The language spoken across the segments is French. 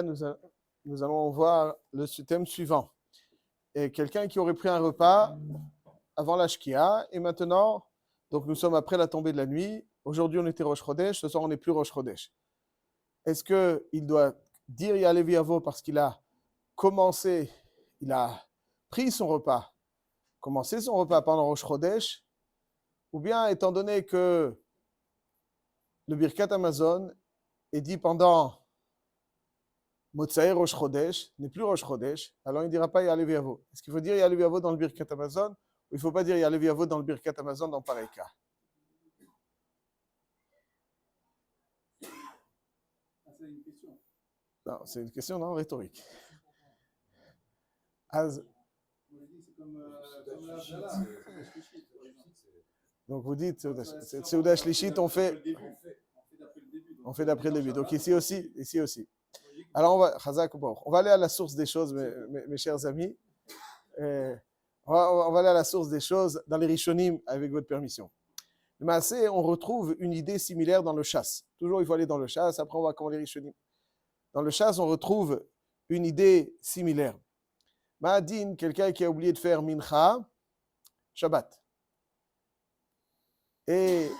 Nous allons voir le thème suivant. Et quelqu'un qui aurait pris un repas avant la Shkia, et maintenant, donc nous sommes après la tombée de la nuit. Aujourd'hui, on était Rosh Chodesh, ce soir, on n'est plus Rosh Chodesh. Est-ce qu'il doit dire Ya'aleh V'yavo parce qu'il a commencé, il a pris son repas, commencé son repas pendant Rosh Chodesh, ou bien étant donné que le Birkat Hamazon est dit pendant Motsai Rosh Chodesh, n'est plus Rosh Chodesh, alors il ne dira pas Ya'aleh V'yavo. Est-ce qu'il faut dire Ya'aleh V'yavo dans le Birkat Hamazon, ou il ne faut pas dire Ya'aleh V'yavo dans le Birkat Hamazon dans pareil cas? C'est une question. Non, c'est une question non rhétorique. Donc vous dites, Seudah Shlishit, on fait d'après le début. Donc ici aussi. Alors on va aller à la source des choses, mes chers amis. On va aller à la source des choses dans les Rishonim, avec votre permission. Mais on retrouve une idée similaire dans le Shas. Toujours, il faut aller dans le Shas, après on va comment les Rishonim. Dans le Shas, on retrouve une idée similaire. Ma'adin, quelqu'un qui a oublié de faire Mincha, Shabbat. Et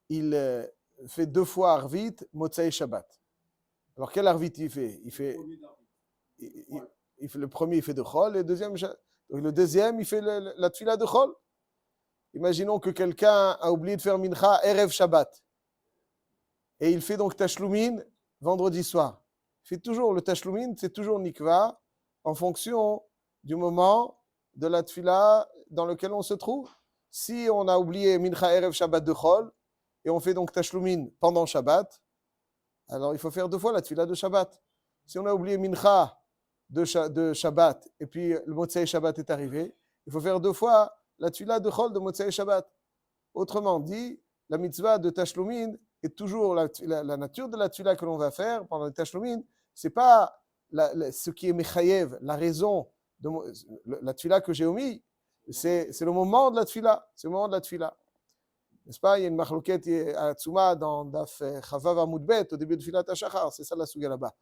il fait 2 fois Arvit, Motsai Shabbat. Alors quel Arvit il fait? Il fait le premier, il fait de Chol, et le deuxième, il fait la Tfila de Chol. Imaginons que quelqu'un a oublié de faire Mincha, Erev Shabbat. Et il fait donc Tashlumin vendredi soir. Il fait toujours le Tashlumin, c'est toujours Nikva, en fonction du moment de la Tfila dans lequel on se trouve. Si on a oublié Mincha Erev Shabbat de Chol, et on fait donc Tashlumin pendant Shabbat, alors il faut faire 2 fois la Tfila de Shabbat. Si on a oublié Mincha de Shabbat, et puis le Motsei Shabbat est arrivé, il faut faire 2 fois la Tfila de Chol de Motsei Shabbat. Autrement dit, la mitzvah de Tashlumin est toujours la nature de la Tfila que l'on va faire pendant le Tashlumin. Ce n'est pas ce qui est Mechayev, la raison de la Tfila que j'ai omis. C'est le moment de la Tfila. C'est le moment de la Tfila. N'est-ce pas? Il y a une machloket à Tzuma dans Daf Chavav Amud Bet au début de Tfilat HaShachar. C'est ça la sugia là-bas.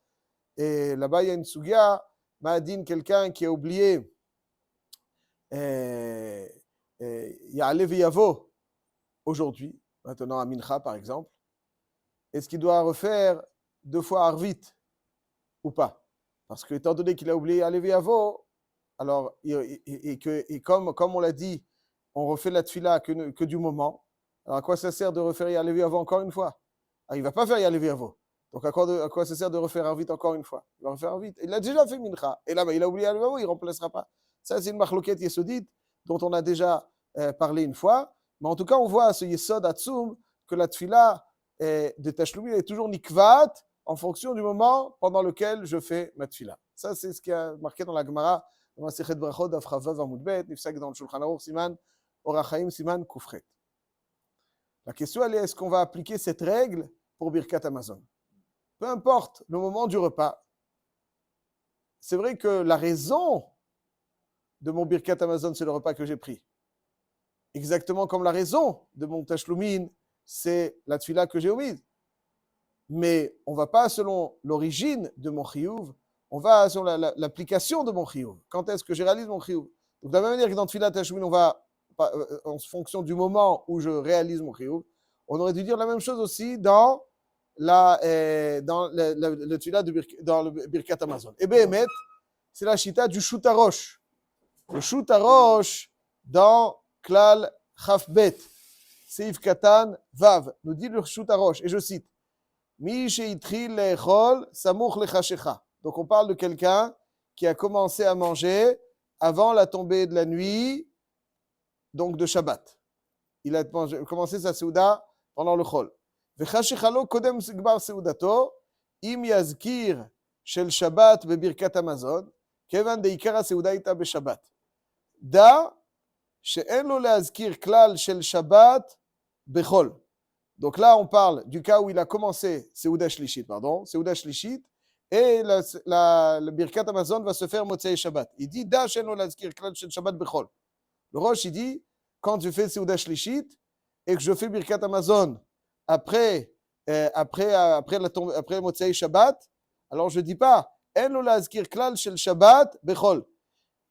Et là-bas, il y a une sugia, Ma'adin, quelqu'un qui a oublié Ya'aleh V'yavo aujourd'hui, maintenant à Mincha par exemple. Est-ce qu'il doit refaire 2 fois Arvit ou pas? Parce que étant donné qu'il a oublié Ya'aleh V'yavo, alors, et comme on l'a dit, on refait la tfila que du moment. Alors, à quoi ça sert de refaire Ya'aleh V'yavo encore une fois? Alors, il ne va pas faire Ya'aleh V'yavo. Donc, à quoi ça sert de refaire Arvit encore une fois? Il va refaire Arvit. Il a déjà fait Mincha. Et là, il a oublié Ya'aleh V'yavo, il ne remplacera pas. Ça, c'est une machloket yesodite dont on a déjà parlé une fois. Mais en tout cas, on voit à ce yesod atzum que la tfila de Tashlumin est toujours nikvat en fonction du moment pendant lequel je fais ma tfila. Ça, c'est ce qui est marqué dans la Gemara. Masechet Brachot, Daf Chavav Amud Bet, Nifsak dans le Shulchan Aruch, Siman Orach Chaim, Siman Kufret. La question, elle est, est-ce qu'on va appliquer cette règle pour Birkat Hamazon? Peu importe le moment du repas. C'est vrai que la raison de mon Birkat Hamazon, c'est le repas que j'ai pris. Exactement comme la raison de mon Tashlumin, c'est la tfila que j'ai omise. Mais on ne va pas selon l'origine de mon chiyuv, on va sur l'application de mon chiyuv. Quand est-ce que je réalise mon chiyuv? Donc, de la même manière que dans Tfilat Tashlumin, on va, en fonction du moment où je réalise mon chiyuv, on aurait dû dire la même chose aussi dans le Tfilat dans le Birkat Hamazon. Et Behemet, c'est la chita du Shutarosh. Le Shutarosh dans Klal Chafbet, Seif Katan Vav, nous dit le Shutarosh, et je cite, Mi she'itril le'echol samuch lechashecha. Donc on parle de quelqu'un qui a commencé à manger avant la tombée de la nuit, donc de Shabbat. Il a commencé sa seuda pendant le chol. Vechashechalo kodem gbar seudato, im yazkir shel Shabbat bebirkat Hamazon, kevan deikara seuda ita beshabbat. Da she'en lo leazkir klal shel Shabbat bechol. Donc là, on parle du cas où il a commencé Seudah Shlishit, et le Birkat Hamazon va se faire Motsei Shabbat. Il dit, Da she'en lo lazkir klal shel Shabbat bechol. Le Rosh, il dit, quand je fais Seudah Shlishit et que je fais Birkat Hamazon après Motsei Shabbat, alors je ne dis pas אין לו להזכיר כלל של שבת בכל.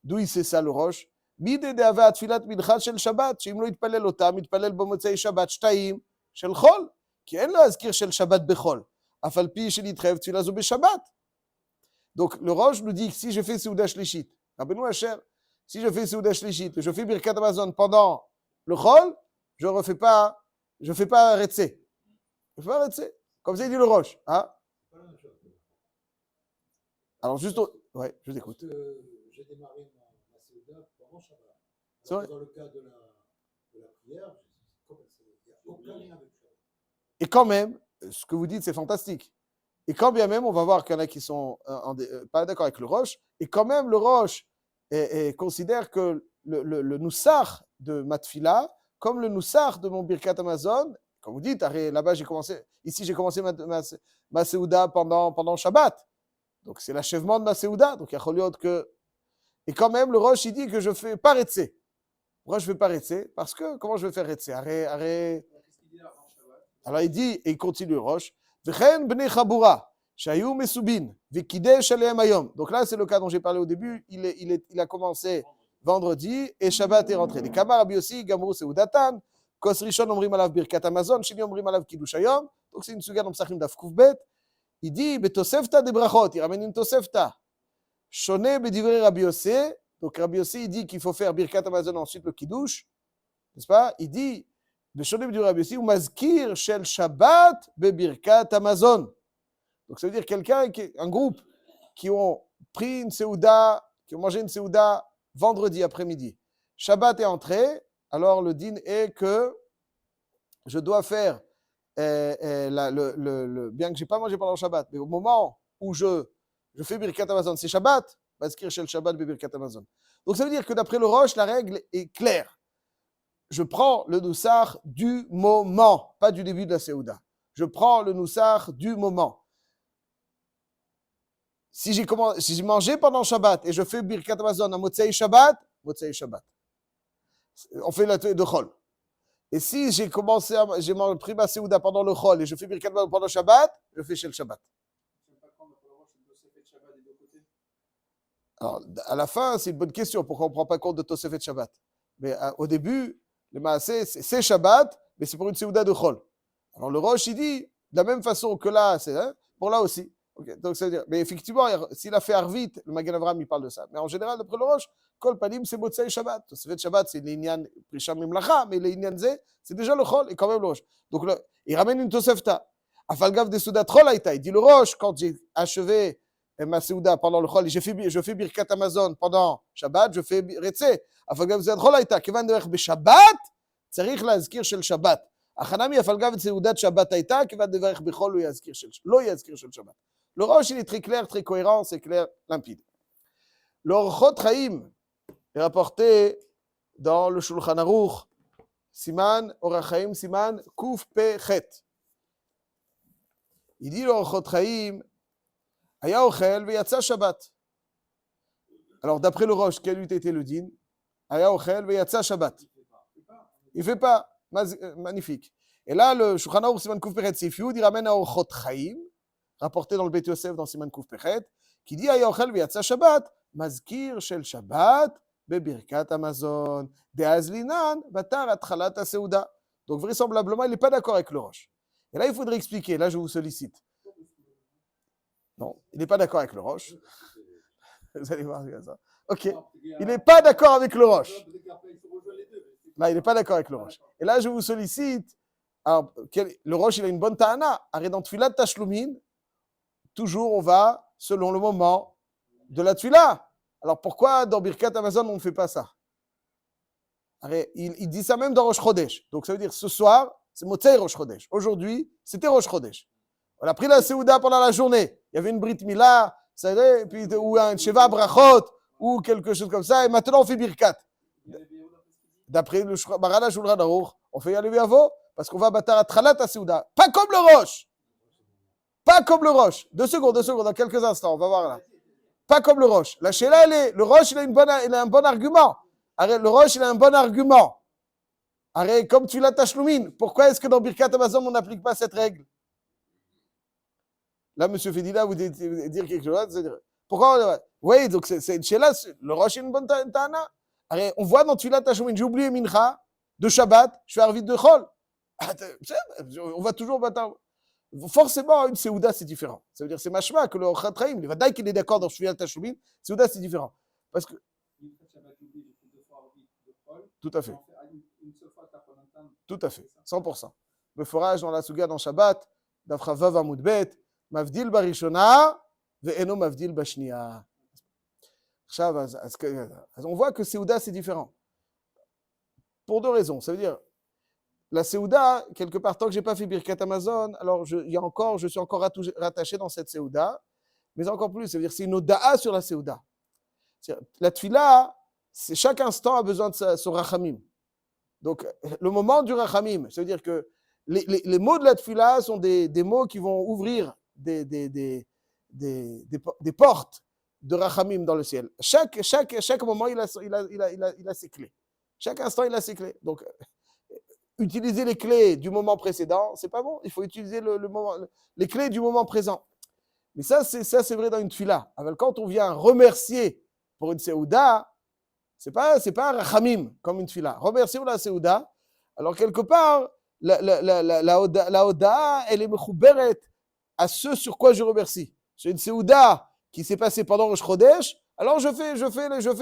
d'où il sait ça le ראש? מידי דהווה תפילת מנחה של שבת, שאם לא יתפלל אותה, מתפלל במוצאי שבת שתיים של חול, כי אין לו להזכיר של שבת בכל, אף על פי שנתחייב תפילה זו בשבת. Donc le Rosh nous dit que si je fais Seuda Shlishit, Rabbeinu Asher, si je fais Seuda Shlishit, je fais Birkat Hamazon pendant le Chol, je ne fais pas Retse. Je fais pas Retse. Comme ça il dit le Rosh. Hein? Alors juste... Ouais, je t'écoute. J'ai démarré ma Seuda pendant Shabbat. C'est vrai. Dans le cas de la prière, il n'y a aucun lien avec Shabbat. Et quand même, ce que vous dites, c'est fantastique. Et quand bien même, on va voir qu'il y en a qui sont pas d'accord avec le Rosh, et quand même, le Rosh considère que le Noussar de Matfila, comme le Noussar de mon Birkat Hamazon, comme vous dites, là-bas, ici, j'ai commencé ma Seuda pendant Shabbat. Donc, c'est l'achèvement de ma Seuda. Donc, il y a que... Et quand même, le Rosh, il dit que je ne fais pas Retse. Pourquoi je ne fais pas Retse? Parce que, comment je vais faire Retse? Qu'est-ce qu'il dit là avant Shabbat? Alors, il dit, et il continue le Rosh, V'chen bnei chabura, shayu mesubin, v'kidesh alehem hayom. Donc là, c'est le cas dont j'ai parlé au début. Il a commencé vendredi et Shabbat est rentré. Les Kamar Rabbi Yossi, Gamru Seudatan, Kos Rishon Omrim Alav Birkat Hamazon, Sheni Omrim Alav Kiddush Hayom. Donc c'est une suga dans Psachim Daf Kuf Bet. Il dit, Betosefta de brachot, il ramène une Tosefta. Shone Bedivrei Rabbi Yossi. Donc Rabbi Yossi, il dit qu'il faut faire Birkat Hamazon ensuite le Kiddush. N'est-ce pas? Il dit, Beshone Bedivrei Rabbi Yossi, ou Mazkir Shel Shabbat Bebirkat Hamazon. Donc ça veut dire un groupe qui ont pris une Seuda, qui ont mangé une Seuda vendredi après-midi. Shabbat est entré, alors le din est que je dois faire, bien que je n'ai pas mangé pendant le Shabbat, mais au moment où je fais Birkat Hamazon, c'est Shabbat, Mazkir Shel Shabbat Bebirkat Hamazon. Donc ça veut dire que d'après le Rosh, la règle est claire. Je prends le Noussar du moment, pas du début de la Seuda. Je prends le Noussar du moment. Si j'ai mangé pendant Shabbat et je fais Birkat Hamazon à Motzei Shabbat, on fait la de Chol. Et si j'ai pris ma Seuda pendant le Chol et je fais Birkat Hamazon pendant Shabbat, je fais chez le Shabbat. Alors, à la fin, c'est une bonne question. Pourquoi on ne prend pas compte de Tosefet Shabbat? Mais au début, le Maaseh, c'est Shabbat, mais c'est pour une Seuda de Chol. Alors le Rosh, il dit, de la même façon que là, c'est pour là aussi. Okay, donc ça veut dire, mais effectivement, s'il a fait Arvit, le Magen Avraham, il parle de ça. Mais en général, d'après le Rosh, Kol Panim, c'est Motzei Shabbat. Tosefet Shabbat, c'est l'Inyan Prisham Mimlacha, mais l'Inyan Zé, c'est déjà le Chol, et quand même le Rosh. Donc il ramène une Tosefta. Afalgav de Seudat Chol Haïta, il dit le Rosh, quand j'ai achevé ma Seuda pendant le Chol, je fais Birkat Hamazon pendant Shabbat, je fais Retse. Afalgav de Seudat Chol Haïta, Kevan Derech Beshabbat, צריך להזכיר של שבת. החנמי הפלגה וסעודת שבת הייתה, כיוון דברך בכל לא יזכיר של שבת. Le Rosh, il est très clair, très cohérent, c'est clair, limpide. Le Orchot Chaim est rapporté dans le Shulchan Aruch, Siman, Orach Chaim, Siman, Kuf Pe Chet. Il dit le Orchot Chaim, Aya Ochel veyatsa Shabbat. Alors d'après le Rosh, quel eût été le din? Aya Ochel veyatsa Shabbat. Il ne fait pas. Magnifique. Et là, le Shulchan Aruch Siman Kuf Pechet Sifiud, il ramène à Orchot Chaim, rapporté dans le Beit Yosef dans Siman Kuf Pechet, qui dit Aya Ochel v'yatsa Shabbat, Mazkir Shel Shabbat, Bebirkat Hamazon, Deazlinan, Batar Atchalat HaSeuda. Donc vraisemblablement, il n'est pas d'accord avec le Rosh. Et là, il faudrait expliquer. Là, je vous sollicite. Non, il n'est pas d'accord avec le Rosh. Vous allez voir ça. Ok. Il n'est pas d'accord avec le Rosh. Là, il n'est pas d'accord avec le Rosh. Et là, je vous sollicite. Alors, le Rosh, il a une bonne ta'ana. Arrête dans Tfilat Tashlumin. Toujours, on va selon le moment de la Tfila. Alors, pourquoi dans Birkat Hamazon, on ne fait pas ça? Arrête, il dit ça même dans Rosh Chodesh. Donc, ça veut dire ce soir, c'est Motzei Rosh Chodesh. Aujourd'hui, c'était Rosh Chodesh. On a pris la Seuda pendant la journée. Il y avait une Brit Mila, ou un Sheva Brachot, ou quelque chose comme ça. Et maintenant, on fait Birkat. D'après le Marala Shulchan Aruch, on fait Yalev Yavo parce qu'on va Batar Atchalat HaSeuda. Pas comme le Rosh. Pas comme le Rosh. 2 secondes, dans quelques instants, on va voir là. Pas comme le Rosh. La Sheila, le Rosh, il a un bon argument. Arrête, le Rosh, il a un bon argument. Arrête, comme tu l'as Tashlumin, pourquoi est-ce que dans Birkat Hamazon, on n'applique pas cette règle? Là, M. Fedila, vous dire quelque chose, c'est-à-dire, Pourquoi? Oui, donc c'est une Sheila, le Rosh est une bonne Tana. On voit dans Tfilat Tashlumin, j'ai oublié Mincha, de Shabbat, je fais Arvit de Chol. On va toujours forcément, une Seouda, c'est différent. Ça veut dire, c'est machma que le Chatraim, il va dire qu'il est d'accord dans Tfilat Tashlumin, Seouda, c'est différent. Parce que. Tout à fait. Tout à fait, 100%. Le forage dans la Souga dans Shabbat, d'Afra Vav Amudbet, Mavdil Barishona, Ve'eno Mavdil Bashnia. On voit que Seouda, c'est différent. Pour deux raisons. Ça veut dire, la Seouda, quelque part, tant que je n'ai pas fait Birkat Amazon, alors je suis encore rattaché dans cette Seouda, mais encore plus, ça veut dire c'est une Oda'a sur la Seouda. La Tfila, chaque instant a besoin de son Rachamim. Donc, le moment du Rachamim, ça veut dire que les mots de la Tfila sont des mots qui vont ouvrir des portes de Rachamim dans le ciel. Chaque moment, il a ses clés. Chaque instant, il a ses clés. Donc, utiliser les clés du moment précédent, c'est pas bon. Il faut utiliser les clés du moment présent. Mais ça, c'est vrai dans une Tfila. Alors, quand on vient remercier pour une Seouda, c'est pas un Rachamim comme une Tfila. Remercier pour la Seouda. Alors, quelque part, la Oda, elle est mechouberet à ce sur quoi je remercie. C'est une Seouda qui s'est passée pendant Rosh Chodesh, alors je fais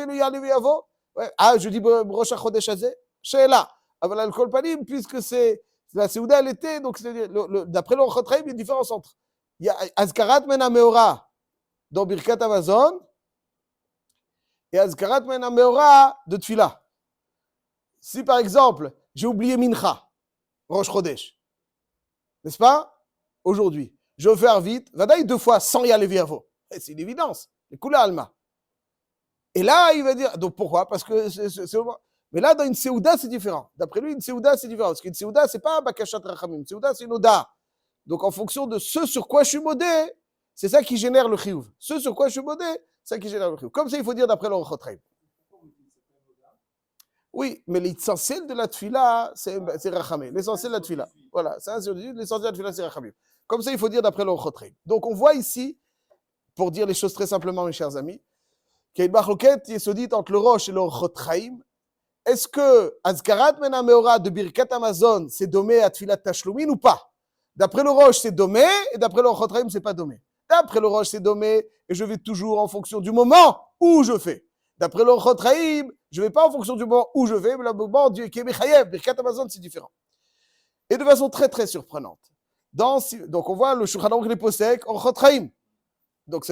le Ya'aleh V'yavo. Ouais. Ah, je dis Rosh Chodesh Hazeh, She'ela. Aval al Kol Panim, puisque c'est la Seouda, elle était, donc d'après le Chatraim, il y a une différence entre. Il y a Azkarat Mena Meora dans Birkat Amazon et Azkarat Mena Meora de Tfila. Si par exemple, j'ai oublié Mincha, Rosh Chodesh, n'est-ce pas? Aujourd'hui, je vais faire vite, Vadaï 2 fois sans Ya'aleh V'yavo. C'est une évidence, les Kula Alma. Et là, il va dire, donc pourquoi? Parce que c'est mais là, dans une Seouda, c'est différent. D'après lui, une Seouda, c'est différent. Parce qu'une Seouda, c'est pas un Bakashat Rachamim. Une Seouda, c'est une Oda. Donc, en fonction de ce sur quoi je suis modé, c'est ça qui génère le chiyuv. Ce sur quoi je suis modé, c'est ça qui génère le chiyuv. Comme ça, il faut dire d'après le Chatraim. Oui, mais l'essentiel de la Tfila, c'est Rachamim. L'essentiel de la Tfila. Voilà, l'essentiel de la Tfila, c'est Rachamim. Comme ça, il faut dire d'après le Chatraim. Donc, on voit ici, pour dire les choses très simplement, mes chers amis, qu'il y a une marloquette yesodite entre le Rosh et le Chatraim. Est-ce que Azkarat Mena Meora de Birkat Amazon, c'est domé à Tfilat Tashlumin ou pas? D'après le Rosh, c'est domé, et d'après le Chatraim, c'est pas domé. D'après le Rosh, c'est domé, et je vais toujours en fonction du moment où je fais. D'après le Chatraim, je ne vais pas en fonction du moment où je fais, mais le moment du Kemechayev, Birkat Amazon, c'est différent. Et de façon très très surprenante. Donc on voit le Shulchan Aruch les posek en Chatraim. Donc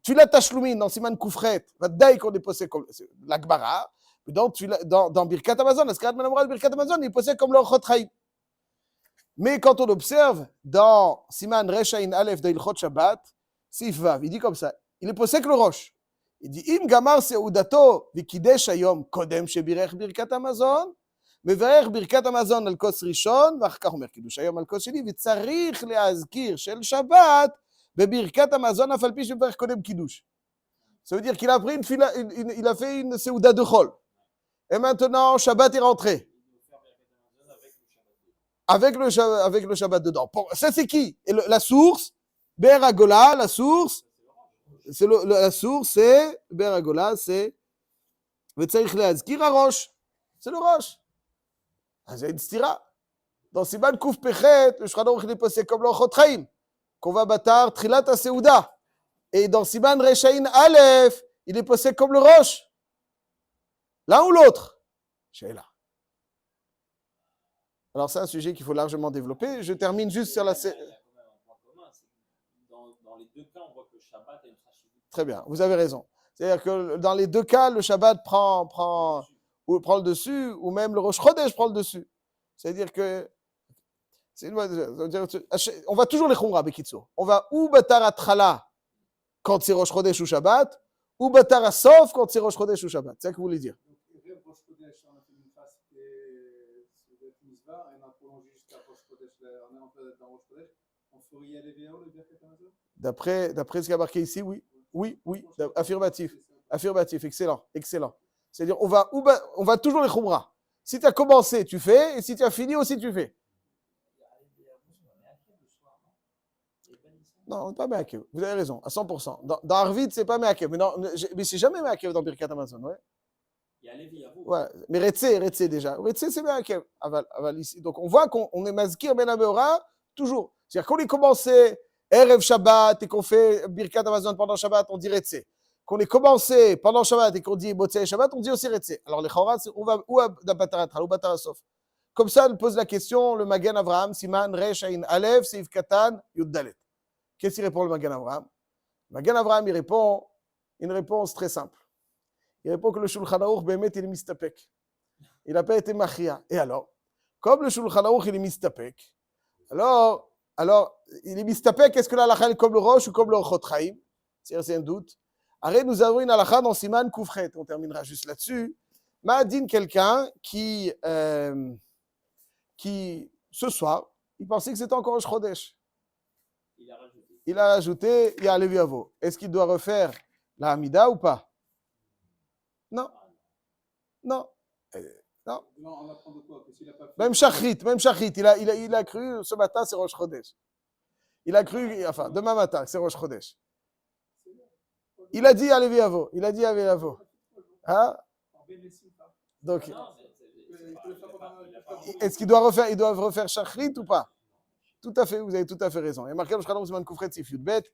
Tfilat Tashlumin dans Siman Koufret, Vadaï qu'on est posek comme l'Akbara. Dans Birkat Amazon, Azkarat Mena Meora de Birkat Amazon, il possède comme le Chatraim. Mais quand on observe dans Siman Reshain Aleph de Ilchot Shabbat, Sif Vav, il dit comme ça, il est possède le Rosh. Il dit Im Gamar Seudato Vikidesh Hayom Kodem Shebirech Birkat Amazon, Mevarech Birkat Amazon al Kos Rishon, ואחר כך אומר קידוש היום על כוס שני, וצריך להזכיר של שבת בברכת המזון אף על פי שברך קודם קידוש. Ça veut dire qu'il a pris il a fait une Seuda de Chol. Et maintenant, Shabbat est rentré. Avec le Shabbat dedans. Ça, c'est qui? Et la source, Ber Agola, la source, la source, c'est Ber Agola, c'est Vetzarich Leazkir Rosh. C'est le Rosh. C'est une stira. Dans Siman Kouf Pechet, le Shulchan Aruch est posé comme le Chatraim, qu'on va bâtir Trilat HaSeuda. Et dans Siman Reshain Aleph, il est posé comme le Rosh. L'un ou l'autre? Sheila. Alors, c'est un sujet qu'il faut largement développer. Je termine juste sur la. Dans les deux cas, on voit que le Shabbat est une chashivut. Très bien, vous avez raison. C'est-à-dire que dans les deux cas, le Shabbat prend le dessus, ou même le Rosh Chodesh prend le dessus. C'est-à-dire que. On va toujours les Khumra, Bekitsour. On va ou Batar Atchala quand c'est Rosh Chodesh ou Shabbat, ou Batar Asof quand c'est Rosh Chodesh ou Shabbat. C'est ça que vous voulez dire. D'après ce qui a marqué ici, oui. Oui, affirmatif. Affirmatif, excellent. C'est-à-dire, on va toujours les Khumra. Si tu as commencé, tu fais, et si tu as fini aussi, tu fais. Non, pas Meakev. Vous avez raison, à 100%. Dans Arvit, c'est pas Meakev. Mais c'est jamais Meakev dans Birkat Hamazon, ouais. Il y a Lévi Yavo. Ouais. Mais Retse déjà. Retse, c'est Meakev. Aval ici. Donc on voit qu'on est Mazkir Ben Ameora toujours. C'est-à-dire qu'on est commencé Erev Shabbat et qu'on fait Birkat Hamazon pendant Shabbat, on dit Retse. Qu'on est commencé pendant Shabbat et qu'on dit Motzei Shabbat, on dit aussi Retse. Alors les Chora, on va ou à Bataratra ou Batarasof. Comme ça, elle pose la question, le Magen Avraham, Siman, Resh, Ain, Aleph, Seif Katan, Yud Dalet. Qu'est-ce qu'il répond le Magen Avraham? Le Magen Avraham, il répond une réponse très simple. Il répond que le Shulchan Aruch, Bémet, il est mistapek. Il n'a pas été machia. Et alors, comme le Shulchan Aruch, il est mistapek, alors, il est mistapek, est-ce que la halakha est comme le Rosh ou comme le Orchot Chaim? C'est un doute. Arrête, nous avons une halakha dans Siman Koufret. On terminera juste là-dessus. Ma'adin, quelqu'un qui, ce soir, il pensait que c'était encore Rosh Chodesh. Il a rajouté, il y a Lévi Avo. Est-ce qu'il doit refaire la Hamida ou pas? Non. Non. Non. Non, on apprend de quoi? Que s'il a pas fait... Même Shachrit, il a cru, ce matin, c'est Rosh Chodesh. Il a cru, enfin, demain matin, c'est Rosh Chodesh. Il a dit à Lévi Avo. Il a dit à Lévi Avo. Hein? Donc, est-ce qu'il doit refaire Shachrit ou pas? Tout à fait, vous avez tout à fait raison. Il y a marqué dans le Shulchan Aruch Siman Koufret Sif Yud Bet.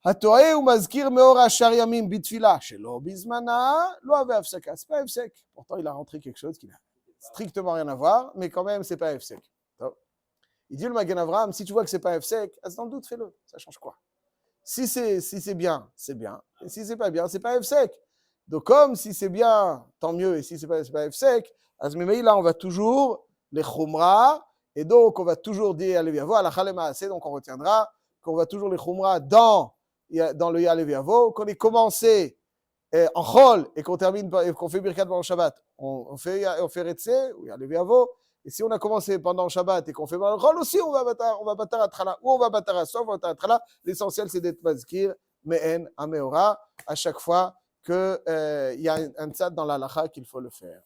הטועה ומזכיר מאור השאר ימים בתפילה שלא בזמנה, לא avait הפסקה. C'est pas הפסק. Pourtant, il a rentré quelque chose qui n'a strictement rien à voir, mais quand même, c'est pas הפסק. Il dit le Magen Avraham, si tu vois que c'est pas הפסק, dans le doute, fais-le. Ça change quoi? Si c'est bien, c'est bien. Et si c'est pas bien, c'est pas הפסק. Donc, comme si c'est bien, tant mieux. Et si c'est pas הפסק, là, on va toujours les chumra. Et donc, on va toujours dire, allez, viens voir, la chalema assez, donc on retiendra qu'on va toujours les chumra dans le Ya'alev Yavo. Qu'on ait commencé en Chol et qu'on termine et qu'on fait Birkat pendant Shabbat, on fait Retse ou Ya'alev Yavo. Et si on a commencé pendant Shabbat et qu'on fait pendant Chol aussi, on va battre à Trala ou on va battre à Sof, on va battre à Trala. L'essentiel, c'est d'être Mazkir, Me'en, Ameora, à chaque fois qu'il y a un tzad dans la halakha qu'il faut le faire.